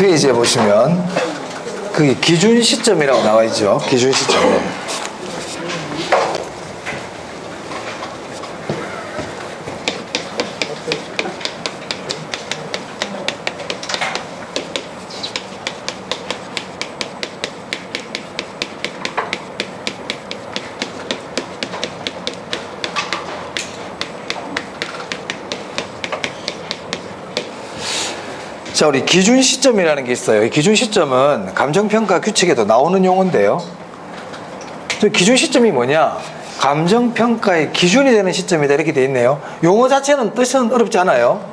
홈페이지에 보시면 그게 기준 시점이라고 나와 있죠. 기준 시점. 자, 우리 기준 시점이라는 게 있어요. 이 기준 시점은 감정평가 규칙에도 나오는 용어인데요. 기준 시점이 뭐냐? 감정평가의 기준이 되는 시점이다 이렇게 돼 있네요. 용어 자체는 뜻은 어렵지 않아요.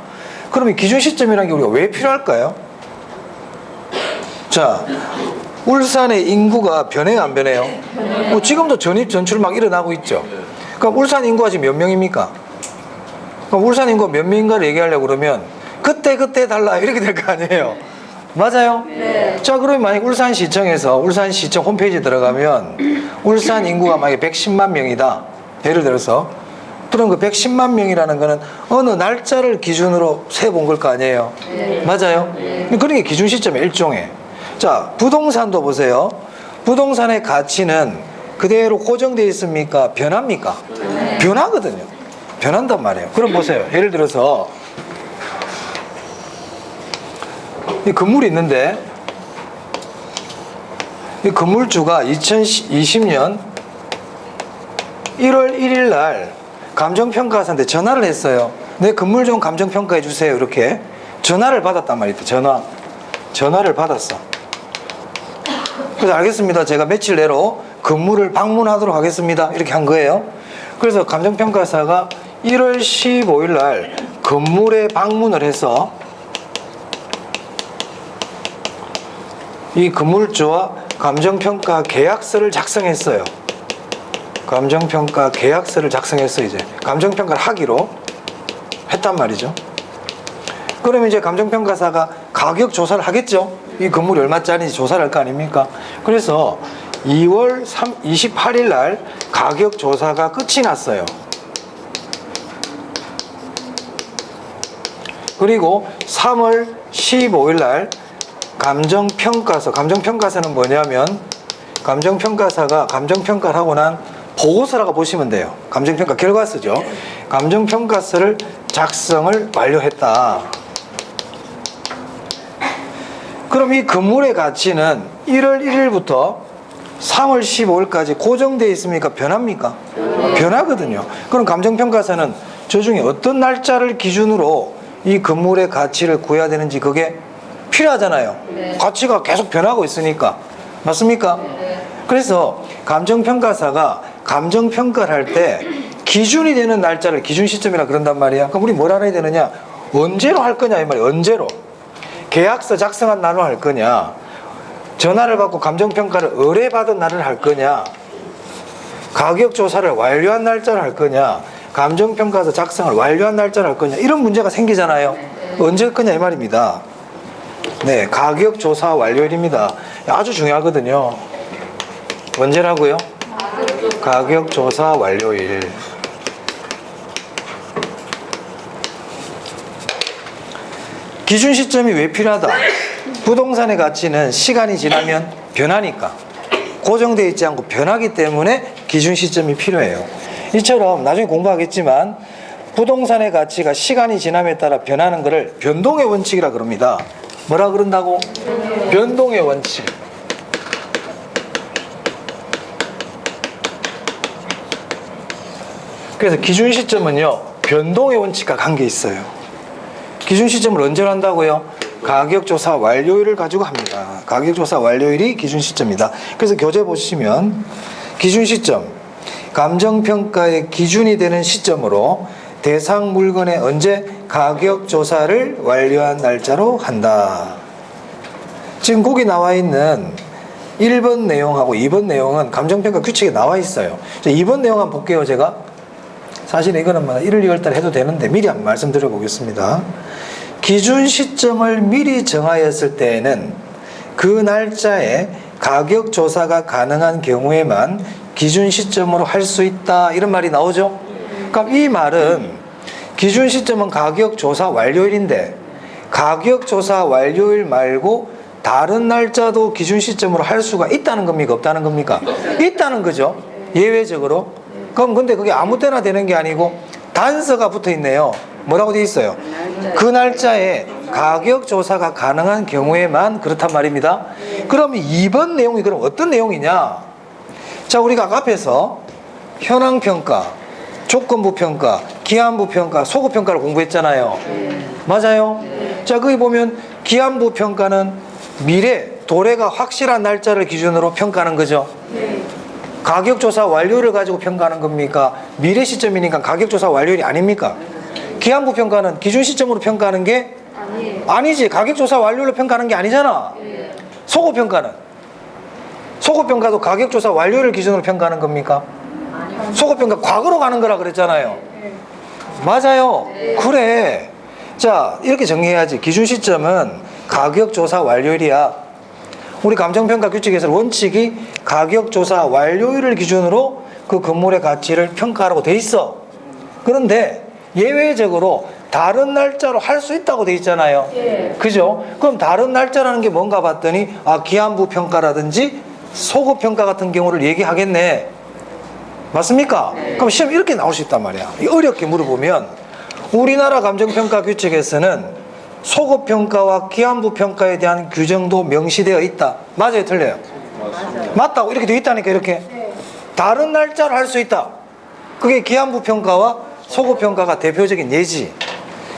그러면 기준 시점이라는 게 우리가 왜 필요할까요? 자, 울산의 인구가 변해요, 안 변해요? 뭐 지금도 전입 전출 막 일어나고 있죠. 그럼 울산 인구가 지금 몇 명입니까? 그럼 울산 인구가 몇 명인가를 얘기하려고 그러면 그때 달라 이렇게 될 거 아니에요. 맞아요? 네. 자, 그러면 만약 울산시청에서 울산시청 홈페이지에 들어가면 울산 인구가 만약에 110만 명이다 예를 들어서, 그럼 그 110만 명이라는 거는 어느 날짜를 기준으로 세본 걸 거 아니에요. 네. 맞아요? 네. 그런 게 기준 시점의 일종의. 자, 부동산도 보세요. 부동산의 가치는 그대로 고정되어 있습니까? 변합니까? 네. 변하거든요. 변한단 말이에요. 그럼 보세요. 예를 들어서 이 건물이 있는데 이 건물주가 2020년 1월 1일 날 감정평가사한테 전화를 했어요. 내 건물 좀 감정평가해 주세요. 이렇게 전화를 받았단 말이에요. 전화를 받았어. 그래서 알겠습니다. 제가 며칠 내로 건물을 방문하도록 하겠습니다. 이렇게 한 거예요. 그래서 감정평가사가 1월 15일 날 건물에 방문을 해서 이 건물주와 감정평가 계약서를 작성했어요. 감정평가 계약서를 작성했어요. 이제 감정평가를 하기로 했단 말이죠. 그러면 이제 감정평가사가 가격 조사를 하겠죠. 이 건물이 얼마짜리인지 조사를 할 거 아닙니까? 그래서 2월 28일 날 가격 조사가 끝이 났어요. 그리고 3월 15일 날 감정평가서는 뭐냐면 감정평가사가 감정평가를 하고 난 보고서라고 보시면 돼요. 감정평가 결과서죠. 감정평가서를 작성을 완료했다. 그럼 이 건물의 가치는 1월 1일부터 3월 15일까지 고정되어 있습니까? 변합니까? 변하거든요. 그럼 감정평가사는 저 중에 어떤 날짜를 기준으로 이 건물의 가치를 구해야 되는지 그게 필요하잖아요. 네. 가치가 계속 변하고 있으니까. 맞습니까? 네. 그래서 감정평가사가 감정평가를 할 때 기준이 되는 날짜를 기준 시점이라 그런단 말이야. 그럼 우리 뭘 알아야 되느냐? 언제로 할 거냐 이 말이야. 언제로? 계약서 작성한 날로 할 거냐? 전화를 받고 감정평가를 의뢰받은 날을 할 거냐? 가격조사를 완료한 날짜를 할 거냐? 감정평가서 작성을 완료한 날짜를 할 거냐? 이런 문제가 생기잖아요. 언제 할 거냐 이 말입니다. 네, 가격조사 완료일입니다. 아주 중요하거든요. 언제라고요? 가격조사 완료일. 기준 시점이 왜 필요하다? 부동산의 가치는 시간이 지나면 변하니까. 고정되어 있지 않고 변하기 때문에 기준 시점이 필요해요. 이처럼 나중에 공부하겠지만 부동산의 가치가 시간이 지남에 따라 변하는 것을 변동의 원칙이라 그럽니다. 뭐라 그런다고? 변동의 원칙. 그래서 기준 시점은요, 변동의 원칙과 관계 있어요. 기준 시점을 언제로 한다고요? 가격조사 완료일을 가지고 합니다. 가격조사 완료일이 기준 시점이다. 그래서 교재 보시면 기준 시점, 감정평가의 기준이 되는 시점으로 대상 물건의 언제 가격조사를 완료한 날짜로 한다. 지금 거기 나와 있는 1번 내용하고 2번 내용은 감정평가 규칙에 나와 있어요. 2번 내용 한번 볼게요. 제가 사실 이거는 1월 2월 달 해도 되는데 미리 한번 말씀드려 보겠습니다. 기준 시점을 미리 정하였을 때에는 그 날짜에 가격조사가 가능한 경우에만 기준 시점으로 할 수 있다, 이런 말이 나오죠. 그럼 이 말은 기준 시점은 가격조사 완료일인데 가격조사 완료일 말고 다른 날짜도 기준 시점으로 할 수가 있다는 겁니까? 없다는 겁니까? 있다는 거죠. 예외적으로. 그럼 근데 그게 아무 때나 되는 게 아니고 단서가 붙어 있네요. 뭐라고 돼 있어요? 그 날짜에 가격 조사가 가능한 경우에만 그렇단 말입니다. 그러면 2번 내용이 그럼 어떤 내용이냐? 자, 우리가 앞에서 현황 평가, 조건부 평가, 기한부 평가, 소급 평가를 공부했잖아요. 맞아요? 자, 거기 보면 기한부 평가는 미래, 도래가 확실한 날짜를 기준으로 평가하는 거죠. 가격조사 완료를 가지고 평가하는 겁니까? 미래 시점이니까 가격조사 완료일이 아닙니까? 기한부 평가는 기준 시점으로 평가하는 게 아니지. 가격조사 완료를 평가하는 게 아니잖아. 소급 평가는? 소급 평가도 가격조사 완료를 기준으로 평가하는 겁니까? 소급 평가 과거로 가는 거라 그랬잖아요. 맞아요. 그래. 자, 이렇게 정리해야지. 기준 시점은 가격조사 완료일이야. 우리 감정평가 규칙에서 원칙이 가격조사 완료일을 기준으로 그 건물의 가치를 평가하라고 돼 있어. 그런데 예외적으로 다른 날짜로 할 수 있다고 돼 있잖아요. 그죠? 그럼 다른 날짜라는 게 뭔가 봤더니 기한부 평가라든지 소급 평가 같은 경우를 얘기하겠네. 맞습니까? 그럼 시험 이렇게 나올 수 있단 말이야. 어렵게 물어보면 우리나라 감정평가 규칙에서는 소급평가와 기한부평가에 대한 규정도 명시되어 있다. 맞아요? 틀려요? 맞다고 이렇게 되어 있다니까. 이렇게 다른 날짜를 할 수 있다. 그게 기한부평가와 소급평가가 대표적인 예지.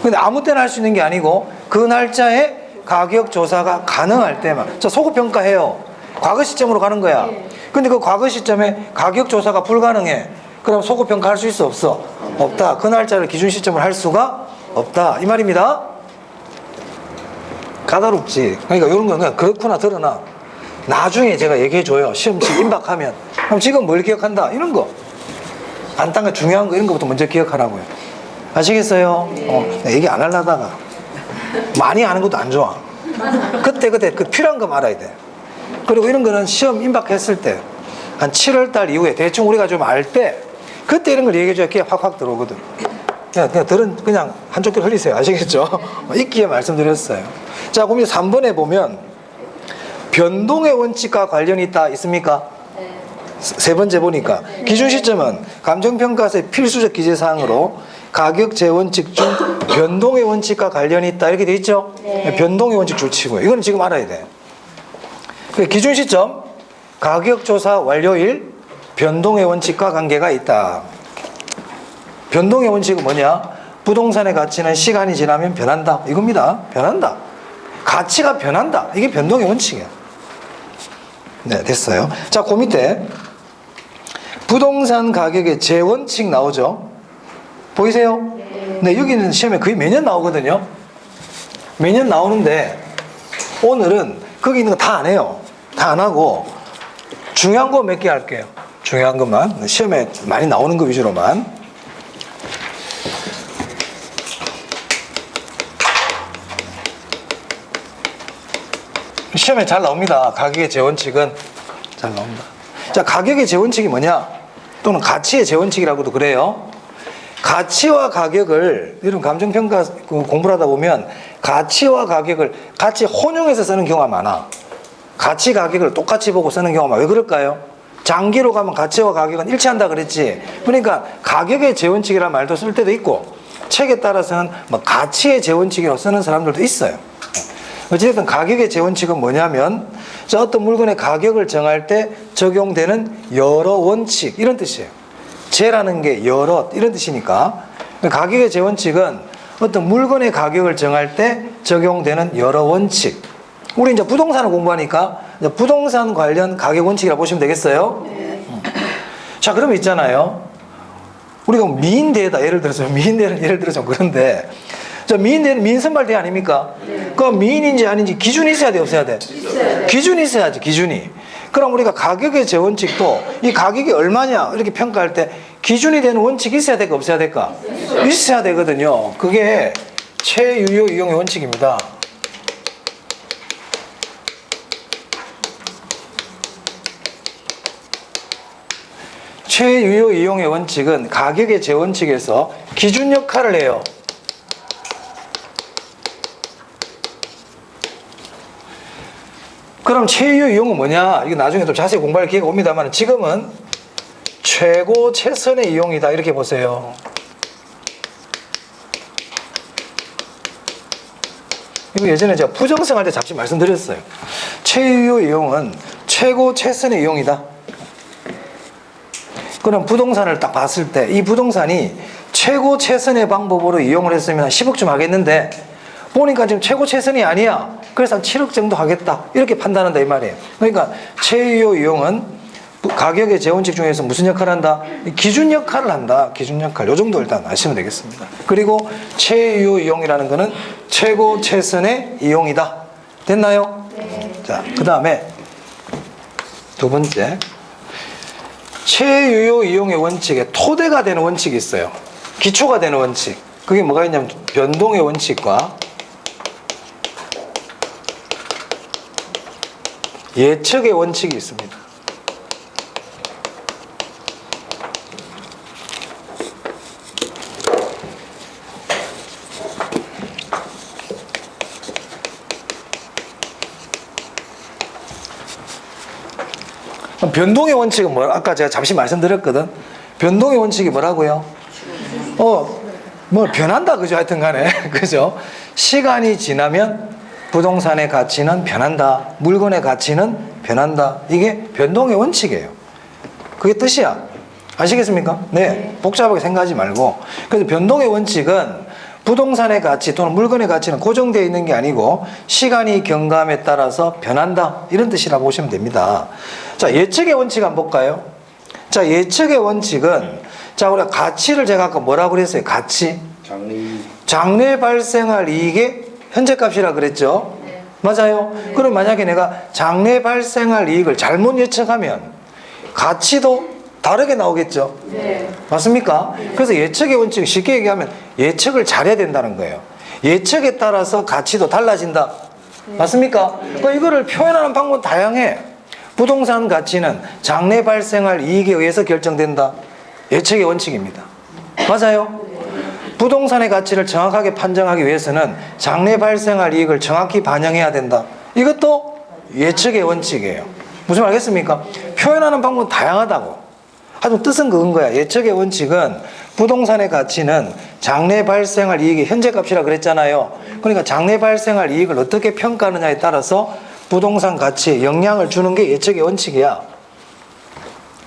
근데 아무 때나 할 수 있는 게 아니고 그 날짜에 가격조사가 가능할 때만. 자, 소급평가해요. 과거 시점으로 가는 거야. 근데 그 과거 시점에 가격조사가 불가능해. 그럼 소급평가 할 수 있어? 없어? 없다. 그 날짜를 기준 시점을 할 수가 없다. 이 말입니다. 까다롭지. 그러니까 이런 건 그냥 그렇구나 드러나. 나중에 제가 얘기해줘요. 시험지 임박하면. 그럼 지금 뭘 기억한다? 이런 거. 간단한 중요한 거 이런 거부터 먼저 기억하라고요. 아시겠어요? 얘기 안 하려다가 많이 아는 것도 안 좋아. 그때 그 필요한 거 알아야 돼. 그리고 이런 거는 시험 임박했을 때 한 7월 달 이후에 대충 우리가 좀 알 때 그때 이런 걸 얘기해줘야 기회 확확 들어오거든. 그냥 한쪽 귀 흘리세요. 아시겠죠? 있기에 말씀드렸어요. 자, 그럼 이제 3번에 보면 변동의 원칙과 관련이 있다. 있습니까? 세 번째 보니까 기준 시점은 감정평가서의 필수적 기재사항으로 가격 재원칙 중 변동의 원칙과 관련이 있다. 이렇게 돼 있죠? 변동의 원칙 줄치고요. 이건 지금 알아야 돼. 기준 시점, 가격조사 완료일, 변동의 원칙과 관계가 있다. 변동의 원칙은 뭐냐? 부동산의 가치는 시간이 지나면 변한다. 이겁니다. 변한다. 가치가 변한다. 이게 변동의 원칙이야. 네, 됐어요. 자, 그 밑에 부동산 가격의 재원칙 나오죠? 보이세요? 네, 여기는 시험에 거의 매년 나오거든요. 매년 나오는데 오늘은 거기 있는 거 다 안 해요. 다 안 하고 중요한 거 몇 개 할게요. 중요한 것만. 시험에 많이 나오는 거 위주로만. 시험에 잘 나옵니다. 가격의 재원칙은 잘 나옵니다. 자, 가격의 재원칙이 뭐냐? 또는 가치의 재원칙이라고도 그래요. 가치와 가격을, 이런 감정평가 공부를 하다 보면 가치와 가격을 같이 혼용해서 쓰는 경우가 많아. 가치 가격을 똑같이 보고 쓰는 경우가 많아. 왜 그럴까요? 장기로 가면 가치와 가격은 일치한다 그랬지. 그러니까 가격의 재원칙이라는 말도 쓸 때도 있고 책에 따라서는 뭐 가치의 재원칙이라고 쓰는 사람들도 있어요. 어쨌든 가격의 재원칙은 뭐냐면 자, 어떤 물건의 가격을 정할 때 적용되는 여러 원칙, 이런 뜻이에요. 재라는 게 여러, 이런 뜻이니까 가격의 재원칙은 어떤 물건의 가격을 정할 때 적용되는 여러 원칙. 우리 이제 부동산을 공부하니까 이제 부동산 관련 가격 원칙이라고 보시면 되겠어요. 자, 그러면 있잖아요. 우리가 미인대에다 예를 들어서, 미인대는 예를 들어서 그런데 자, 미인대는 민선발대 아닙니까? 그럼 미인인지 아닌지 기준이 있어야 돼, 없어야 돼? 기준이 있어야지, 기준이. 그럼 우리가 가격의 재원칙도 이 가격이 얼마냐 이렇게 평가할 때 기준이 되는 원칙이 있어야 될까, 없어야 될까? 있어야 되거든요. 그게 최유효 이용의 원칙입니다. 최유효 이용의 원칙은 가격의 재원칙에서 기준 역할을 해요. 그럼 최유 이용은 뭐냐? 이거 나중에 또 자세히 공부할 기회가 옵니다만 지금은 최고 최선의 이용이다 이렇게 보세요. 이거 예전에 제가 부정성할 때 잠시 말씀드렸어요. 최유 이용은 최고 최선의 이용이다. 그럼 부동산을 딱 봤을 때 이 부동산이 최고 최선의 방법으로 이용을 했으면 한 10억쯤 하겠는데 보니까 지금 최고 최선이 아니야. 그래서 한 7억 정도 하겠다. 이렇게 판단한다 이 말이에요. 그러니까 최유 이용은 가격의 재원칙 중에서 무슨 역할을 한다? 기준 역할을 한다. 기준 역할. 요 정도 일단 아시면 되겠습니다. 그리고 최유 이용이라는 거는 최고 최선의 이용이다. 됐나요? 네. 자, 그 다음에 두 번째. 최유효 이용의 원칙에 토대가 되는 원칙이 있어요. 기초가 되는 원칙. 그게 뭐가 있냐면 변동의 원칙과 예측의 원칙이 있습니다. 변동의 원칙은 뭐 아까 제가 잠시 말씀드렸거든. 변동의 원칙이 뭐라고요? 뭐 변한다 그죠? 하여튼 간에 그죠? 시간이 지나면 부동산의 가치는 변한다. 물건의 가치는 변한다. 이게 변동의 원칙이에요. 그게 뜻이야. 아시겠습니까? 네. 복잡하게 생각하지 말고. 그래서 변동의 원칙은 부동산의 가치 또는 물건의 가치는 고정되어 있는 게 아니고 시간이 경감에 따라서 변한다. 이런 뜻이라고 보시면 됩니다. 자, 예측의 원칙 한번 볼까요? 자, 예측의 원칙은 자, 우리가 가치를 제가 아까 뭐라고 그랬어요? 가치. 장래 발생할 이익의 현재값이라 그랬죠? 네. 맞아요? 그럼 만약에 내가 장래 발생할 이익을 잘못 예측하면 가치도 다르게 나오겠죠? 네. 맞습니까? 그래서 예측의 원칙, 쉽게 얘기하면 예측을 잘해야 된다는 거예요. 예측에 따라서 가치도 달라진다. 맞습니까? 그러니까 이거를 표현하는 방법은 다양해. 부동산 가치는 장래 발생할 이익에 의해서 결정된다. 예측의 원칙입니다. 맞아요? 부동산의 가치를 정확하게 판정하기 위해서는 장래 발생할 이익을 정확히 반영해야 된다. 이것도 예측의 원칙이에요. 무슨 말 알겠습니까? 표현하는 방법은 다양하다고. 하여튼 뜻은 그건 거야. 예측의 원칙은 부동산의 가치는 장래 발생할 이익의 현재값이라 그랬잖아요. 그러니까 장래 발생할 이익을 어떻게 평가하느냐에 따라서 부동산 가치에 영향을 주는 게 예측의 원칙이야.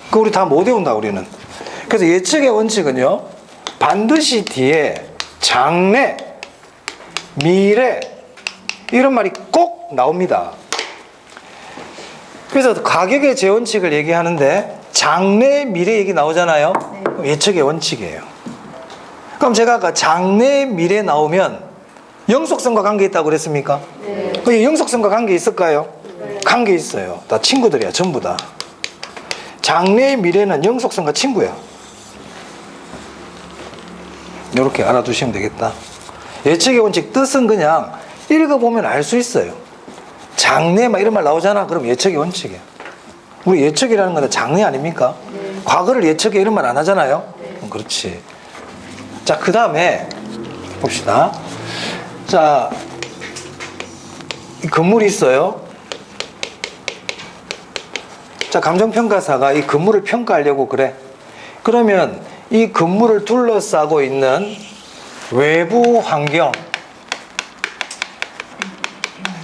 그거 우리 다 못 외운다 우리는. 그래서 예측의 원칙은요, 반드시 뒤에 장래, 미래 이런 말이 꼭 나옵니다. 그래서 가격의 재원칙을 얘기하는데 장래, 미래 얘기 나오잖아요. 네. 예측의 원칙이에요. 그럼 제가 아까 장래, 미래 나오면 영속성과 관계 있다고 그랬습니까? 네. 그 영속성과 관계 있을까요? 네. 관계 있어요. 다 친구들이야, 전부 다. 장래, 미래는 영속성과 친구야. 이렇게 알아두시면 되겠다. 예측의 원칙 뜻은 그냥 읽어보면 알 수 있어요. 장래 막 이런 말 나오잖아. 그럼 예측의 원칙이야. 우리 예측이라는 건 장래 아닙니까? 네. 과거를 예측해 이런 말 안 하잖아요. 네. 그렇지. 자, 그 다음에 봅시다. 자, 이 건물이 있어요. 자, 감정평가사가 이 건물을 평가하려고 그래. 그러면 이 건물을 둘러싸고 있는 외부 환경,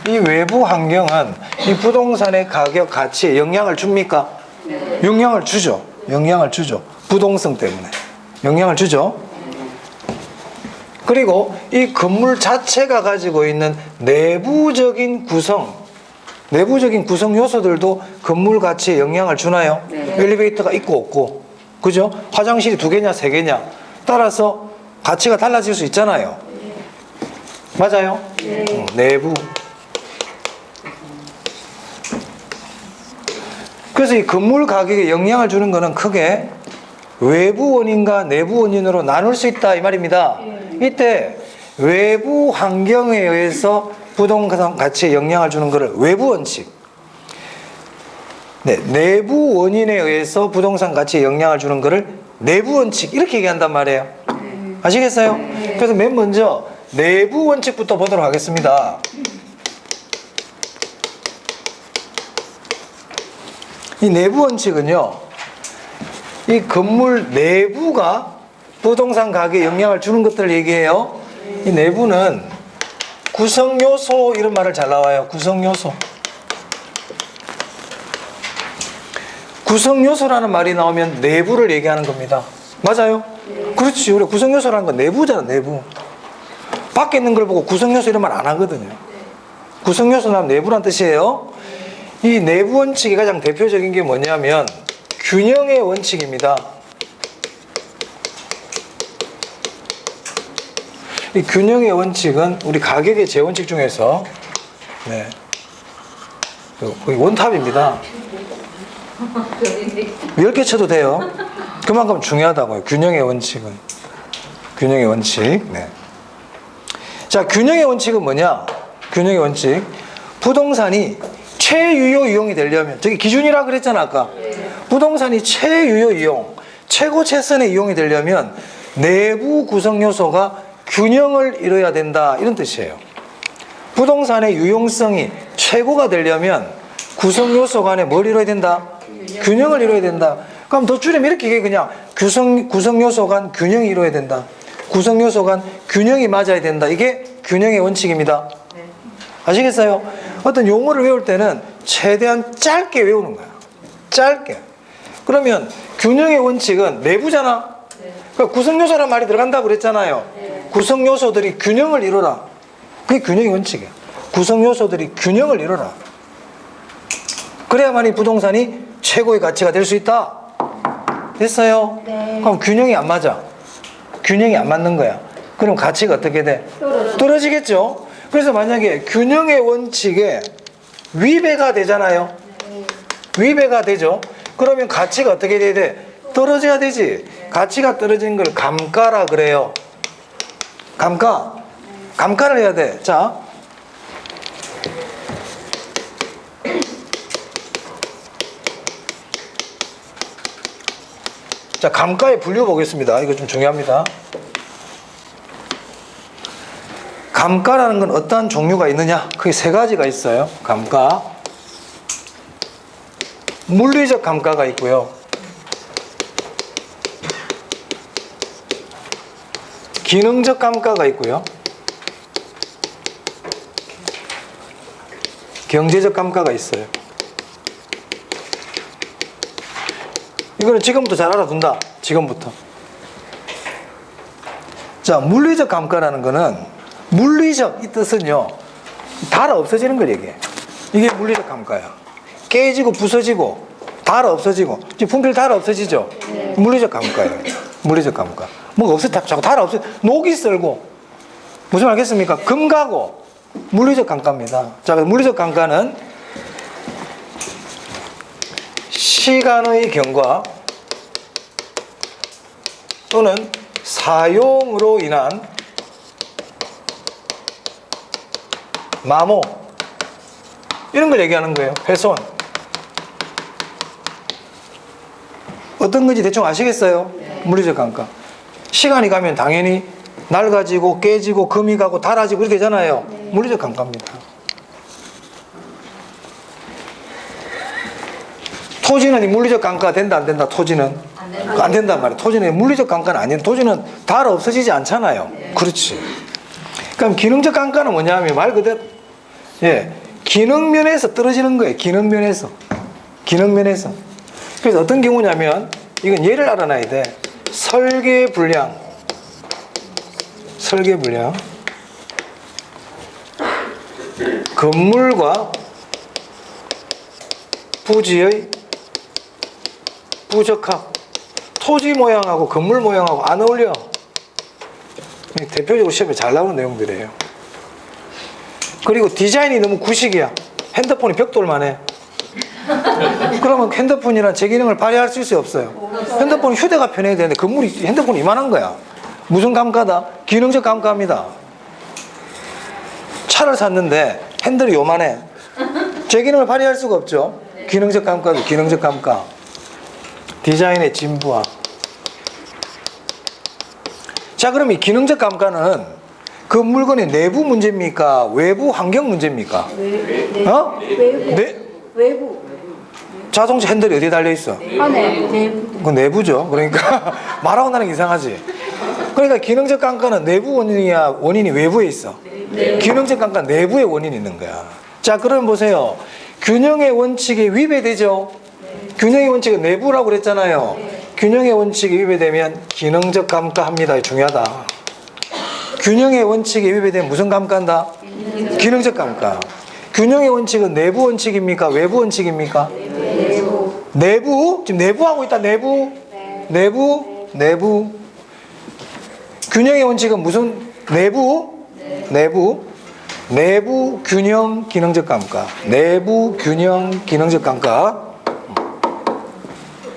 이 외부 환경은 이 부동산의 가격 가치에 영향을 줍니까? 네. 영향을 주죠. 영향을 주죠. 부동성 때문에 영향을 주죠. 그리고 이 건물 자체가 가지고 있는 내부적인 구성 요소들도 건물 가치에 영향을 주나요? 네. 엘리베이터가 있고 없고, 그죠? 화장실이 2개냐 3개냐 따라서 가치가 달라질 수 있잖아요. 맞아요? 네. 내부. 그래서 이 건물 가격에 영향을 주는 것은 크게 외부 원인과 내부 원인으로 나눌 수 있다 이 말입니다. 이때 외부 환경에 의해서 부동산 가치에 영향을 주는 것을 외부 원칙, 네, 내부 원인에 의해서 부동산 가치에 영향을 주는 것을 내부 원칙 이렇게 얘기한단 말이에요. 아시겠어요? 그래서 맨 먼저 내부 원칙부터 보도록 하겠습니다. 이 내부 원칙은요, 이 건물 내부가 부동산 가격에 영향을 주는 것들을 얘기해요. 이 내부는 구성요소, 이런 말을 잘 나와요. 구성요소. 구성요소라는 말이 나오면 내부를 얘기하는 겁니다. 맞아요? 그렇지. 우리 구성요소라는 건 내부잖아, 내부. 밖에 있는 걸 보고 구성요소 이런 말 안 하거든요. 구성요소는 내부란 뜻이에요. 이 내부 원칙의 가장 대표적인 게 뭐냐면 균형의 원칙입니다. 이 균형의 원칙은 우리 가격의 재원칙 중에서 원탑입니다. 10개 쳐도 돼요. 그만큼 중요하다고요. 균형의 원칙은. 균형의 원칙. 자, 균형의 원칙은 뭐냐? 균형의 원칙. 부동산이 최유효 이용이 되려면, 저기 기준이라 그랬잖아 아까. 부동산이 최유효 이용, 최고 최선의 이용이 되려면 내부 구성 요소가 균형을 이뤄야 된다, 이런 뜻이에요. 부동산의 유용성이 최고가 되려면 구성 요소 간에 뭘 이뤄야 된다? 균형을 이뤄야 된다. 그럼 더 줄이면 이렇게 얘기해. 그냥 구성 요소 간 균형이 이뤄야 된다. 구성 요소 간 균형이 맞아야 된다. 이게 균형의 원칙입니다. 아시겠어요? 어떤 용어를 외울 때는 최대한 짧게 외우는 거야. 짧게. 그러면 균형의 원칙은 내부잖아. 그러니까 구성요소란 말이 들어간다고 그랬잖아요. 구성요소들이 균형을 이뤄라. 그게 균형의 원칙이야. 구성요소들이 균형을 이뤄라. 그래야만이 부동산이 최고의 가치가 될 수 있다. 됐어요? 그럼 균형이 안 맞아. 균형이 안 맞는 거야. 그럼 가치가 어떻게 돼? 떨어지겠죠? 그래서 만약에 균형의 원칙에 위배가 되잖아요. 위배가 되죠. 그러면 가치가 어떻게 돼야 돼? 떨어져야 되지. 가치가 떨어진 걸 감가라 그래요. 감가. 감가를 해야 돼. 자, 감가의 분류 보겠습니다. 이거 좀 중요합니다. 감가라는 건 어떠한 종류가 있느냐? 크게 세 가지가 있어요. 감가. 물리적 감가가 있고요. 기능적 감가가 있고요. 경제적 감가가 있어요. 이거는 지금부터 잘 알아둔다. 지금부터. 자, 물리적 감가라는 거는, 물리적 이 뜻은요, 달 없어지는 걸 얘기해. 이게 물리적 감가야. 깨지고 부서지고 달 없어지고, 지금 분필 달 없어지죠? 물리적 감가예요. 물리적 감가. 뭐가 자꾸 달 없어. 녹이 쓸고. 무슨 말 알겠습니까? 금 가고. 물리적 감가입니다. 자, 물리적 감가는 시간의 경과 또는 사용으로 인한 마모, 이런 걸 얘기하는 거예요. 훼손. 어떤 건지 대충 아시겠어요? 물리적 감가. 시간이 가면 당연히 낡아지고 깨지고 금이 가고 닳아지고 이렇게 되잖아요. 물리적 감가입니다. 토지는 물리적 감가가 된다 안 된다? 토지는 안 된단 말이에요. 토지는 물리적 감가는 아니에요. 토지는 달 없어지지 않잖아요. 그렇지. 그럼 기능적 감가는 뭐냐면 말 그대로 기능면에서 떨어지는 거예요. 기능면에서. 그래서 어떤 경우냐면, 이건 예를 알아놔야 돼. 설계 불량. 건물과 부지의 부적합. 토지 모양하고 건물 모양하고 안 어울려. 대표적으로 시험에 잘 나오는 내용들이에요. 그리고 디자인이 너무 구식이야. 핸드폰이 벽돌만 해. 그러면 핸드폰이란 제 기능을 발휘할 수 없어요. 핸드폰은 휴대가 편해야 되는데 건물이 핸드폰이 이만한 거야. 무슨 감가다? 기능적 감가입니다. 차를 샀는데 핸들이 요만해. 제 기능을 발휘할 수가 없죠. 기능적 감가도 기능적 감가. 디자인의 진부함. 자, 그럼 이 기능적 감가는 그 물건의 내부 문제입니까? 외부 환경 문제입니까? 외부. 자동차 핸들이 어디에 달려 있어? 안에 그 내부죠. 그러니까 말하고 나는 이상하지. 그러니까 기능적 감가는 내부 원인이야, 원인이 외부에 있어? 기능적 감가 내부에 원인이 있는 거야. 자, 그러면 보세요. 균형의 원칙이 위배되죠. 균형의 원칙은 내부라고 그랬잖아요. 균형의 원칙이 위배되면 기능적 감가합니다. 중요하다. 균형의 원칙이 위배되면 무슨 감가한다? 기능적 감가. 균형의 원칙은 내부 원칙입니까? 외부 원칙입니까? 내부. 지금 내부하고 있다. 내부. 내부. 균형의 원칙은 무슨? 내부. 내부 균형 기능적 감가. 내부 균형 기능적 감가.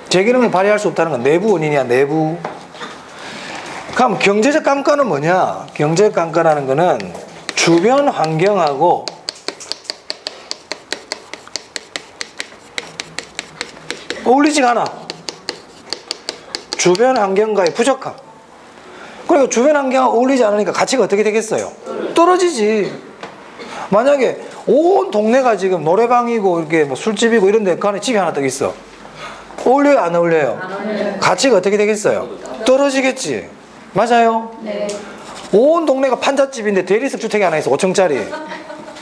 제 기능을 발휘할 수 없다는 건 내부 원인이야. 내부. 그럼 경제적 감가는 뭐냐? 경제적 감가라는 거는 주변 환경하고 어울리지가 않아. 주변 환경과의 부족함. 그러니까 주변 환경하고 어울리지 않으니까 가치가 어떻게 되겠어요? 떨어지지. 만약에 온 동네가 지금 노래방이고 이렇게 뭐 술집이고 이런 데 그 안에 집이 하나 더 있어. 어울려요? 안 어울려요? 가치가 어떻게 되겠어요? 떨어지겠지. 맞아요? 네. 온 동네가 판잣집인데 대리석 주택이 하나 있어. 5층짜리.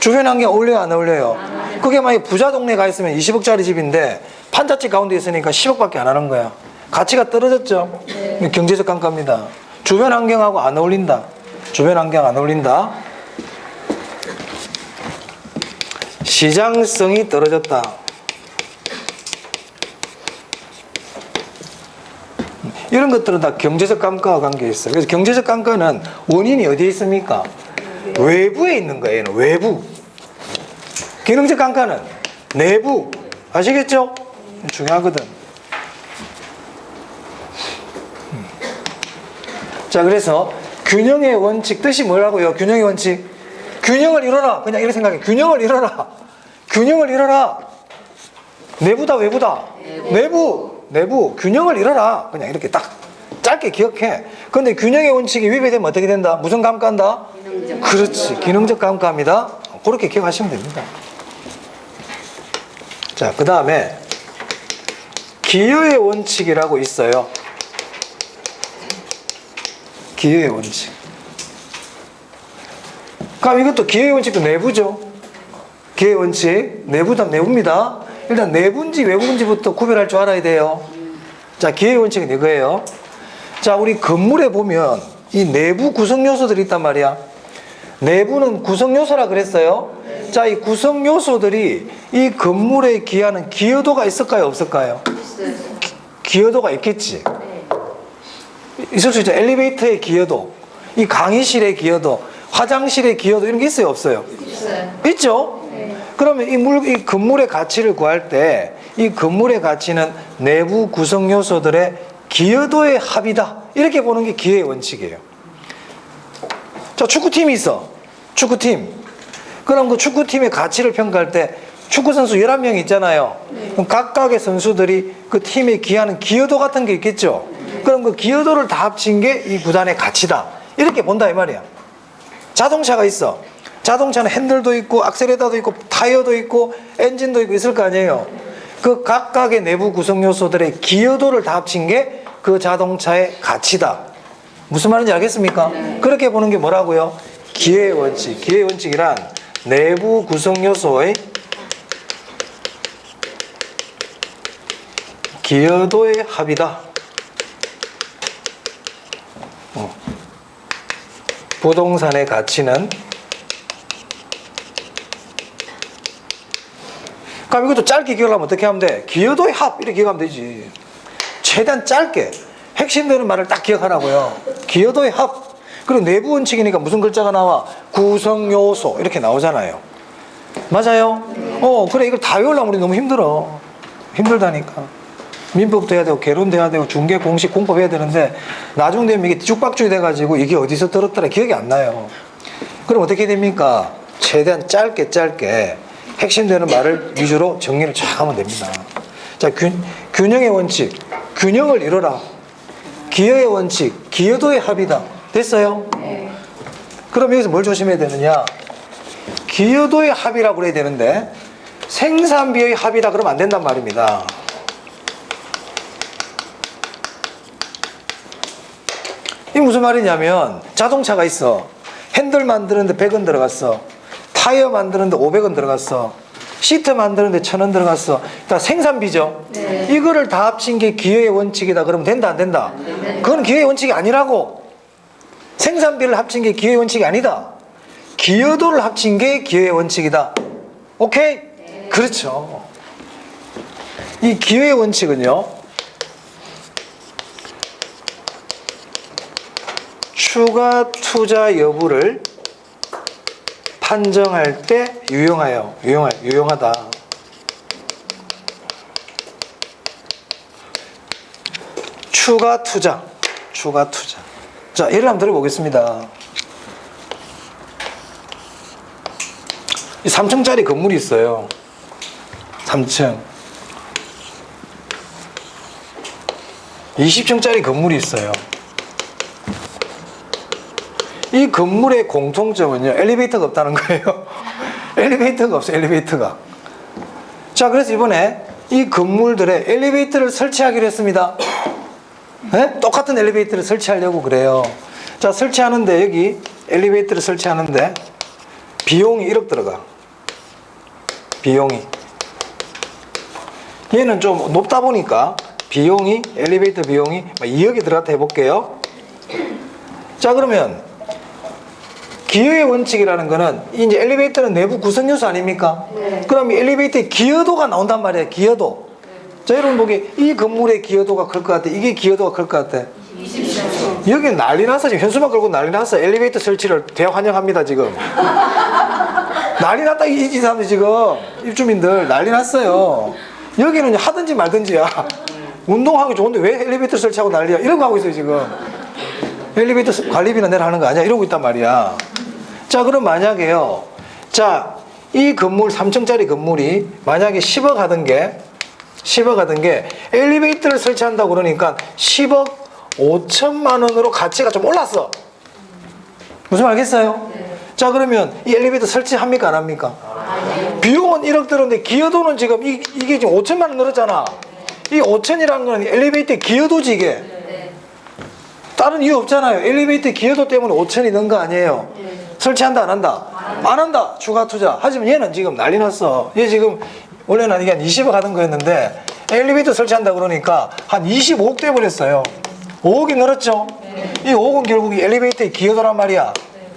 주변 환경 어울려요? 안 어울려요? 그게 만약에 부자 동네가 있으면 20억짜리 집인데 판잣집 가운데 있으니까 10억밖에 안 하는 거야. 가치가 떨어졌죠? 경제적 감가입니다. 주변 환경하고 안 어울린다. 주변 환경 안 어울린다. 시장성이 떨어졌다. 이런 것들은 다 경제적 감가와 관계 있어요. 그래서 경제적 감가는 원인이 어디에 있습니까? 외부에 있는 거예요. 얘는 외부. 기능적 감가는 내부. 아시겠죠? 중요하거든. 자, 그래서 균형의 원칙 뜻이 뭐라고요? 균형의 원칙. 균형을 이뤄라. 그냥 이렇게 생각해. 균형을 이뤄라. 균형을 이뤄라. 내부다, 외부다? 내부. 균형을 이뤄라. 그냥 이렇게 딱 짧게 기억해. 근데 균형의 원칙이 위배되면 어떻게 된다? 무슨 감가한다? 그렇지. 기능적 감가합니다. 그렇게 기억하시면 됩니다. 자, 그 다음에 기여의 원칙이라고 있어요. 기여의 원칙. 그럼 이것도 기여의 원칙도 내부죠. 기여의 원칙 내부입니다. 일단 내부인지 외부인지부터 구별할 줄 알아야 돼요. 자, 기여의 원칙은 이거예요. 자, 우리 건물에 보면 이 내부 구성 요소들이 있단 말이야. 내부는 구성 요소라 그랬어요. 자, 이 구성 요소들이 이 건물에 기하는 기여도가 있을까요, 없을까요? 기여도가 있겠지. 있을 수 있죠. 엘리베이터의 기여도, 이 강의실의 기여도, 화장실의 기여도 이런 게 있어요, 없어요? 있죠. 그러면 이 건물의 가치를 구할 때 이 건물의 가치는 내부 구성 요소들의 기여도의 합이다. 이렇게 보는 게 기여의 원칙이에요. 자, 축구팀이 있어. 축구팀. 그럼 그 축구팀의 가치를 평가할 때 축구 선수 11명이 있잖아요. 그럼 각각의 선수들이 그 팀에 기하는 기여도 같은 게 있겠죠. 그럼 그 기여도를 다 합친 게 이 구단의 가치다. 이렇게 본다 이 말이야. 자동차가 있어. 자동차는 핸들도 있고 악셀레터도 있고 타이어도 있고 엔진도 있고 있을 거 아니에요. 그 각각의 내부 구성 요소들의 기여도를 다 합친 게 그 자동차의 가치다. 무슨 말인지 알겠습니까? 그렇게 보는 게 뭐라고요? 기여의 원칙. 기여의 원칙이란 내부 구성 요소의 기여도의 합이다. 부동산의 가치는, 그럼 이것도 짧게 기억하면 어떻게 하면 돼? 기여도의 합 이렇게 기억하면 되지. 최대한 짧게 핵심되는 말을 딱 기억하라고요. 기여도의 합. 그리고 내부 원칙이니까 무슨 글자가 나와? 구성요소 이렇게 나오잖아요. 맞아요? 그래. 이걸 다 외우려면 우리 너무 힘들어. 힘들다니까. 민법도 해야 되고 개론도 해야 되고 중개 공식 공법 해야 되는데 나중 되면 이게 뒤죽박죽이 돼가지고 이게 어디서 들었더라 기억이 안 나요. 그럼 어떻게 됩니까? 최대한 짧게 핵심되는 말을 위주로 정리를 쫙 하면 됩니다. 자, 균형의 원칙, 균형을 이뤄라. 기여의 원칙, 기여도의 합이다. 됐어요? 그럼 여기서 뭘 조심해야 되느냐? 기여도의 합이라고 그래야 되는데 생산비의 합이다 그러면 안 된단 말입니다. 이게 무슨 말이냐면 자동차가 있어. 핸들 만드는데 100원 들어갔어. 타이어 만드는데 500원 들어갔어. 시트 만드는데 1000원 들어갔어. 다 생산비죠. 네. 이거를 다 합친 게 기여의 원칙이다 그러면 된다 안 된다? 그건 기여의 원칙이 아니라고. 생산비를 합친 게 기여의 원칙이 아니다. 기여도를 합친 게 기여의 원칙이다. 오케이? 네. 그렇죠. 이 기여의 원칙은요, 추가 투자 여부를 판정할 때 유용하다. 추가 투자. 자, 예를 한번 들어보겠습니다. 이 3층짜리 건물이 있어요. 3층. 20층짜리 건물이 있어요. 이 건물의 공통점은요, 엘리베이터가 없다는 거예요. 엘리베이터가 없어요, 엘리베이터가. 자, 그래서 이번에 이 건물들에 엘리베이터를 설치하기로 했습니다. 네? 똑같은 엘리베이터를 설치하려고 그래요. 자, 설치하는데, 여기 엘리베이터를 설치하는데 비용이 1억 들어가. 비용이. 얘는 좀 높다 보니까 엘리베이터 비용이 2억이 들어갔다 해볼게요. 자, 그러면 기여의 원칙이라는 거는 이제 엘리베이터는 내부 구성 요소 아닙니까? 네. 그럼 이 엘리베이터의 기여도가 나온단 말이에요. 기여도. 자, 여러분 보기 이 건물의 기여도가 클 것 같아. 이게 기여도가 클 것 같아. 20%. 여기 난리 났어. 지금 현수막 걸고 난리 났어. 엘리베이터 설치를 대환영합니다 지금. 난리 났다 이 사람들 지금. 입주민들 난리 났어요. 여기는 하든지 말든지야. 운동하기 좋은데 왜 엘리베이터 설치하고 난리야. 이런 거 하고 있어요 지금. 엘리베이터 관리비나 내라 하는 거 아니야. 이러고 있단 말이야. 자, 그럼 만약에요, 자, 이 건물 3층짜리 건물이 만약에 10억 하던 게 엘리베이터를 설치한다고 그러니까 10억 5천만 원으로 가치가 좀 올랐어. 무슨 말 알겠어요? 네. 자, 그러면 이 엘리베이터 설치합니까 안 합니까? 비용은 1억 들었는데 기여도는 지금 이게 지금 5천만 원 늘었잖아. 이 5천이라는 건 엘리베이터의 기여도지 이게. 네. 다른 이유 없잖아요. 엘리베이터 기여도 때문에 5천이 는 거 아니에요. 네. 설치한다 안 한다? 안 한다. 추가 투자. 하지만 얘는 지금 난리 났어. 얘 지금 원래는 이게 한 20억 하던 거였는데 엘리베이터 설치한다 그러니까 한 25억 돼버렸어요. 5억이 늘었죠. 네. 이 5억은 결국 이 엘리베이터의 기여도란 말이야. 네.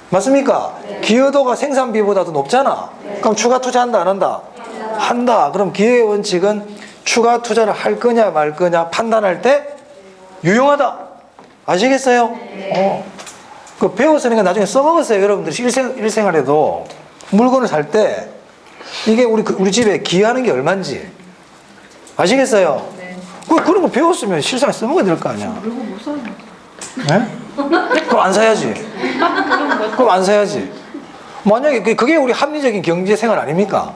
맞습니까? 네. 기여도가 생산비보다 더 높잖아. 네. 그럼 추가 투자한다 안 한다? 한다. 그럼 기여의 원칙은 추가 투자를 할 거냐 말 거냐 판단할 때 유용하다. 아시겠어요? 네. 그 배웠으니까 나중에 써먹었어요. 여러분들 일생활에도 물건을 살 때 이게 우리 집에 기여하는 게 얼마인지 아시겠어요? 네. 그런 거 배웠으면 실생활에 써먹어야 될 거 아니야. 그리고 못 사요. 네? 그럼 안 사야지. 그럼 안 사야지. 만약에 그게 우리 합리적인 경제 생활 아닙니까?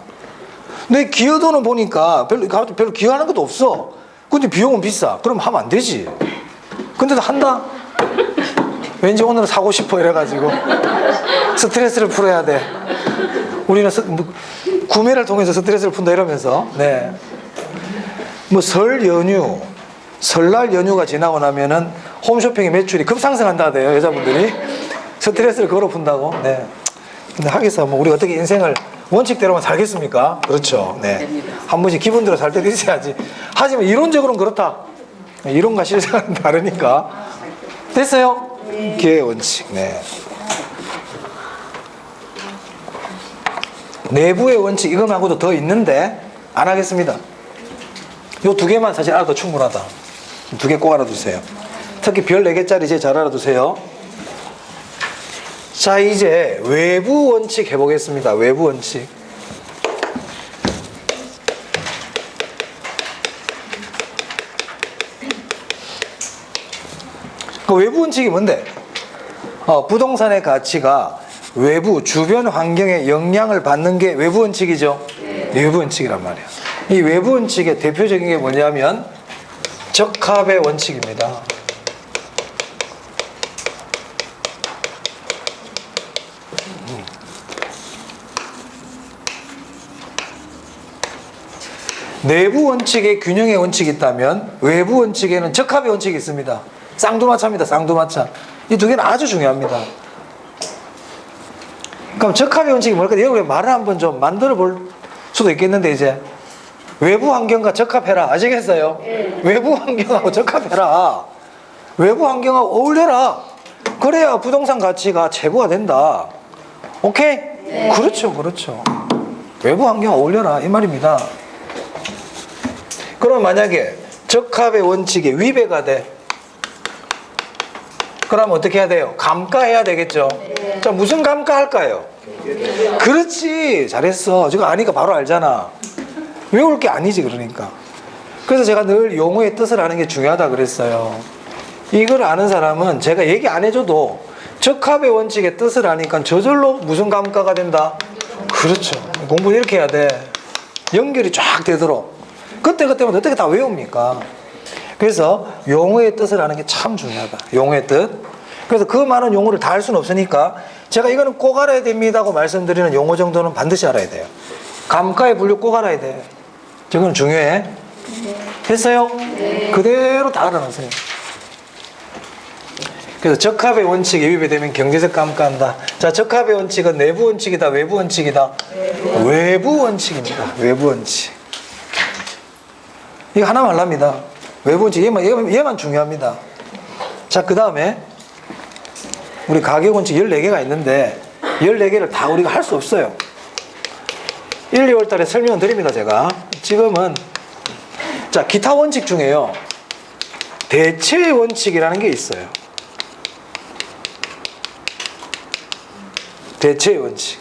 근데 기여도는 보니까 별로 기여하는 것도 없어. 근데 비용은 비싸. 그럼 하면 안 되지. 근데도 한다? 왠지 오늘은 사고 싶어 이래가지고 스트레스를 풀어야 돼. 우리는 구매를 통해서 스트레스를 푼다 이러면서. 네. 뭐 설 연휴, 설날 연휴가 지나고 나면은 홈쇼핑의 매출이 급상승한다 하대요. 여자분들이 스트레스를 걸어 푼다고. 네. 근데 하겠어. 뭐 우리 어떻게 인생을 원칙대로만 살겠습니까? 그렇죠. 네. 한 번씩 기분대로 살 때도 있어야지. 하지만 이론적으로는 그렇다. 이론과 실생활은 다르니까. 됐어요? 기회의 원칙. 네. 내부의 원칙 이거 말고도 더 있는데 안 하겠습니다. 요 두 개만 사실 알아도 충분하다. 두 개 꼭 알아두세요. 특히 별 4개짜리 이제 잘 알아두세요. 자, 이제 외부 원칙 해보겠습니다. 외부 원칙. 그 외부 원칙이 뭔데? 부동산의 가치가 외부 주변 환경에 영향을 받는 게 외부 원칙이죠. 네. 외부 원칙이란 말이야. 이 외부 원칙의 대표적인 게 뭐냐면 적합의 원칙입니다. 내부 원칙에 균형의 원칙이 있다면 외부 원칙에는 적합의 원칙이 있습니다. 쌍두마차입니다. 쌍두마차. 이 두 개는 아주 중요합니다. 그럼 적합의 원칙이 뭘까? 여러분의 말을 한번 좀 만들어 볼 수도 있겠는데, 이제 외부 환경과 적합해라. 아시겠어요? 외부 환경하고 적합해라. 외부 환경하고 어울려라. 그래야 부동산 가치가 최고가 된다. 오케이? 그렇죠, 그렇죠. 외부 환경 어울려라 이 말입니다. 그럼 만약에 적합의 원칙에 위배가 돼. 그럼 어떻게 해야 돼요? 감가해야 되겠죠. 자, 무슨 감가할까요? 그렇지, 잘했어. 지금 아니까 바로 알잖아. 외울 게 아니지, 그러니까. 그래서 제가 늘 용어의 뜻을 아는 게 중요하다 그랬어요. 이걸 아는 사람은 제가 얘기 안 해줘도 적합의 원칙의 뜻을 아니까 저절로 무슨 감가가 된다? 그렇죠. 공부 이렇게 해야 돼. 연결이 쫙 되도록. 그때마다 어떻게 다 외웁니까? 그래서 용어의 뜻을 아는 게 참 중요하다. 용어의 뜻. 그래서 그 많은 용어를 다 할 수는 없으니까 제가 이거는 꼭 알아야 됩니다고 말씀드리는 용어 정도는 반드시 알아야 돼요. 감가의 분류 꼭 알아야 돼. 저거는 중요해. 됐어요? 그대로 다 알아놓으세요. 그래서 적합의 원칙에 위배되면 경제적 감가한다. 자, 적합의 원칙은 내부 원칙이다, 외부 원칙이다? 외부 원칙입니다. 외부 원칙. 이거 하나만 하랍니다. 외부 원칙, 얘만 중요합니다. 자, 그 다음에 우리 가격 원칙 14개가 있는데 14개를 다 우리가 할 수 없어요. 1, 2월 달에 설명을 드립니다, 제가. 지금은 자, 기타 원칙 중에요. 대체의 원칙이라는 게 있어요. 대체의 원칙.